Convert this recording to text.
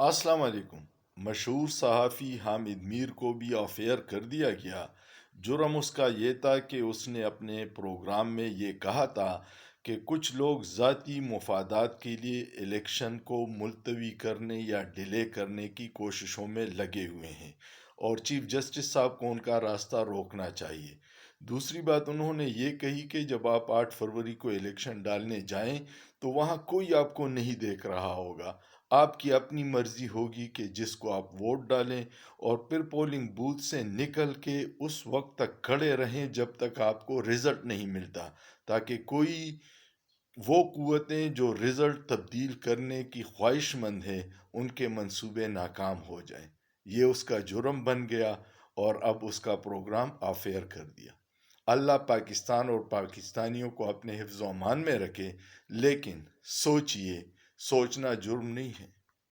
अस्सलाम वालेकुम। मशहूर सहाफ़ी हामिद मीर को भी ऑफ एयर कर दिया गया। जुर्म उसका ये था कि उसने अपने प्रोग्राम में ये कहा था कि कुछ लोग ज़ाती मुफादात के लिए इलेक्शन को मुलतवी करने या डिले करने की कोशिशों में लगे हुए हैं और चीफ जस्टिस साहब को उनका रास्ता रोकना चाहिए। दूसरी बात उन्होंने ये कही कि जब आप 8 फरवरी को इलेक्शन डालने जाएं तो वहाँ कोई आपको नहीं देख रहा होगा। आपकी अपनी मर्जी होगी कि जिसको आप वोट डालें और फिर पोलिंग बूथ से निकल के उस वक्त तक खड़े रहें जब तक आपको रिजल्ट नहीं मिलता, ताकि कोई वो कुव्वतें जो रिजल्ट तब्दील करने की ख्वाहिशमंद है उनके मंसूबे नाकाम हो जाएं। ये उसका जुर्म बन गया और अब उसका प्रोग्राम आफेयर कर दिया। अल्लाह पाकिस्तान और पाकिस्तानियों को अपने हिफ्ज़-ओ-अमान में रखे, लेकिन सोचिए, सोचना जुर्म नहीं है।